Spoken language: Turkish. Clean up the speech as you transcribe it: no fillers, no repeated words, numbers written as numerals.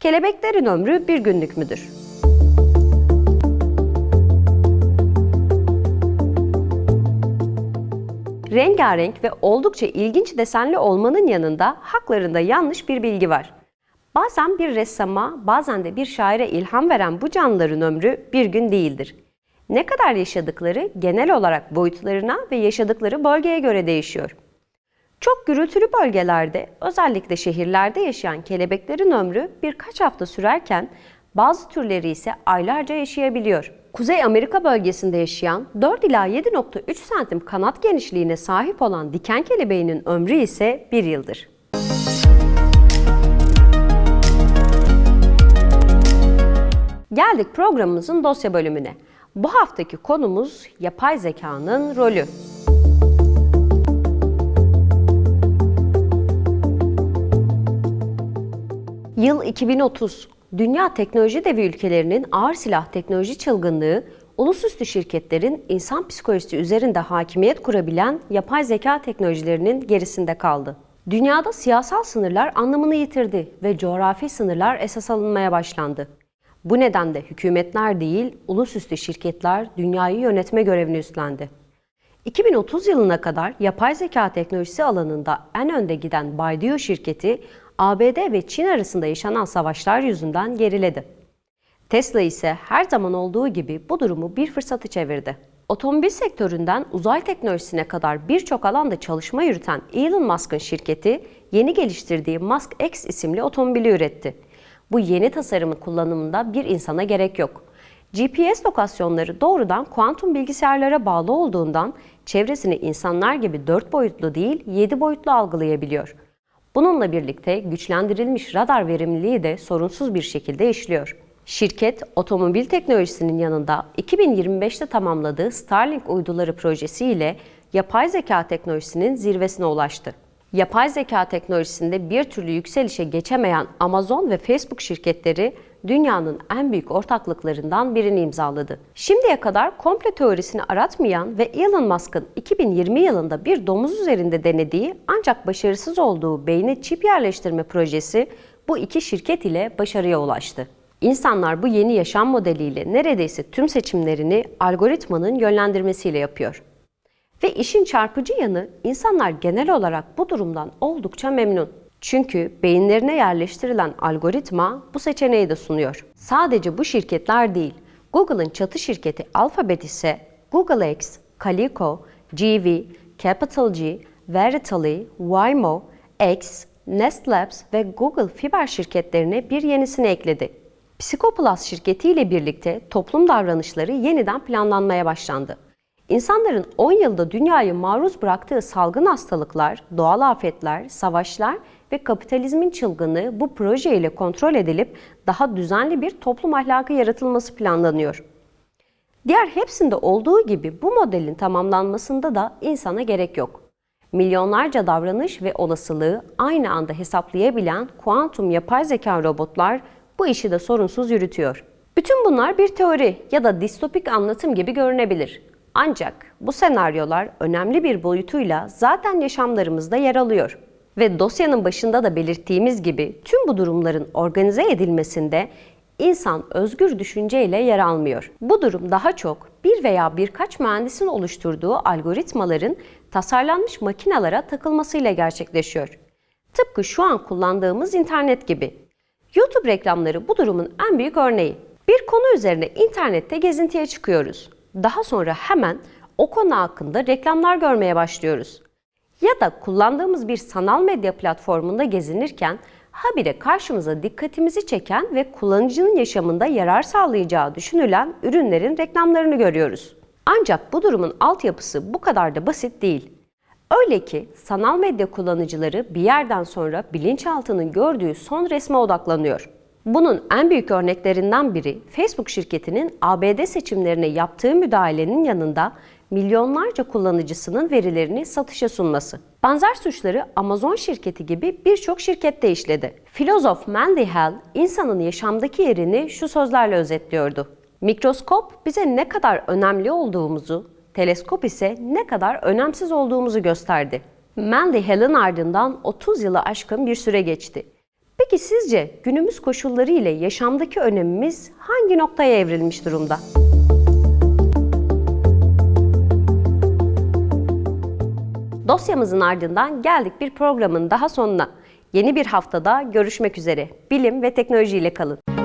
Kelebeklerin ömrü bir günlük müdür? Rengarenk ve oldukça ilginç desenli olmanın yanında haklarında yanlış bir bilgi var. Bazen bir ressama, bazen de bir şaire ilham veren bu canlıların ömrü bir gün değildir. Ne kadar yaşadıkları genel olarak boyutlarına ve yaşadıkları bölgeye göre değişiyor. Çok gürültülü bölgelerde, özellikle şehirlerde yaşayan kelebeklerin ömrü birkaç hafta sürerken bazı türleri ise aylarca yaşayabiliyor. Kuzey Amerika bölgesinde yaşayan 4 ila 7,3 santim kanat genişliğine sahip olan diken kelebeğinin ömrü ise 1 yıldır. Geldik programımızın dosya bölümüne. Bu haftaki konumuz yapay zekanın rolü. Yıl 2030. Dünya teknoloji devi ülkelerinin ağır silah teknoloji çılgınlığı, ulusüstü şirketlerin insan psikolojisi üzerinde hakimiyet kurabilen yapay zeka teknolojilerinin gerisinde kaldı. Dünyada siyasal sınırlar anlamını yitirdi ve coğrafi sınırlar esas alınmaya başlandı. Bu nedenle hükümetler değil, ulusüstü şirketler dünyayı yönetme görevini üstlendi. 2030 yılına kadar yapay zeka teknolojisi alanında en önde giden Baidu şirketi, ABD ve Çin arasında yaşanan savaşlar yüzünden geriledi. Tesla ise her zaman olduğu gibi bu durumu bir fırsata çevirdi. Otomobil sektöründen uzay teknolojisine kadar birçok alanda çalışma yürüten Elon Musk'ın şirketi, yeni geliştirdiği Musk X isimli otomobili üretti. Bu yeni tasarımın kullanımında bir insana gerek yok. GPS lokasyonları doğrudan kuantum bilgisayarlara bağlı olduğundan çevresini insanlar gibi 4 boyutlu değil 7 boyutlu algılayabiliyor. Bununla birlikte güçlendirilmiş radar verimliliği de sorunsuz bir şekilde işliyor. Şirket, otomobil teknolojisinin yanında 2025'te tamamladığı Starlink uyduları projesiyle yapay zeka teknolojisinin zirvesine ulaştı. Yapay zeka teknolojisinde bir türlü yükselişe geçemeyen Amazon ve Facebook şirketleri dünyanın en büyük ortaklıklarından birini imzaladı. Şimdiye kadar komplo teorisini aratmayan ve Elon Musk'ın 2020 yılında bir domuz üzerinde denediği ancak başarısız olduğu beyne çip yerleştirme projesi bu iki şirket ile başarıya ulaştı. İnsanlar bu yeni yaşam modeliyle neredeyse tüm seçimlerini algoritmanın yönlendirmesiyle yapıyor. Ve işin çarpıcı yanı, insanlar genel olarak bu durumdan oldukça memnun. Çünkü beyinlerine yerleştirilen algoritma bu seçeneği de sunuyor. Sadece bu şirketler değil, Google'ın çatı şirketi Alphabet ise Google X, Calico, GV, Capital G, Verily, Waymo, X, Nest Labs ve Google Fiber şirketlerine bir yenisini ekledi. Psychoplus şirketiyle birlikte toplum davranışları yeniden planlanmaya başlandı. İnsanların 10 yılda dünyayı maruz bıraktığı salgın hastalıklar, doğal afetler, savaşlar ve kapitalizmin çılgınlığı bu projeyle kontrol edilip daha düzenli bir toplum ahlakı yaratılması planlanıyor. Diğer hepsinde olduğu gibi bu modelin tamamlanmasında da insana gerek yok. Milyonlarca davranış ve olasılığı aynı anda hesaplayabilen kuantum yapay zeka robotlar bu işi de sorunsuz yürütüyor. Bütün bunlar bir teori ya da distopik anlatım gibi görünebilir. Ancak bu senaryolar önemli bir boyutuyla zaten yaşamlarımızda yer alıyor. Ve dosyanın başında da belirttiğimiz gibi tüm bu durumların organize edilmesinde insan özgür düşünceyle yer almıyor. Bu durum daha çok bir veya birkaç mühendisin oluşturduğu algoritmaların tasarlanmış makinalara takılmasıyla gerçekleşiyor. Tıpkı şu an kullandığımız internet gibi. YouTube reklamları bu durumun en büyük örneği. Bir konu üzerine internette gezintiye çıkıyoruz. Daha sonra hemen o konu hakkında reklamlar görmeye başlıyoruz. Ya da kullandığımız bir sanal medya platformunda gezinirken habire karşımıza dikkatimizi çeken ve kullanıcının yaşamında yarar sağlayacağı düşünülen ürünlerin reklamlarını görüyoruz. Ancak bu durumun altyapısı bu kadar da basit değil. Öyle ki sanal medya kullanıcıları bir yerden sonra bilinçaltının gördüğü son resme odaklanıyor. Bunun en büyük örneklerinden biri Facebook şirketinin ABD seçimlerine yaptığı müdahalenin yanında milyonlarca kullanıcısının verilerini satışa sunması. Benzer suçları Amazon şirketi gibi birçok şirkette işledi. Filozof Mandy Hale, insanın yaşamdaki yerini şu sözlerle özetliyordu. Mikroskop bize ne kadar önemli olduğumuzu, teleskop ise ne kadar önemsiz olduğumuzu gösterdi. Mandy Hale'ın ardından 30 yılı aşkın bir süre geçti. Peki sizce günümüz koşulları ile yaşamdaki önemimiz hangi noktaya evrilmiş durumda? Dosyamızın ardından geldik bir programın daha sonuna. Yeni bir haftada görüşmek üzere. Bilim ve teknoloji ile kalın.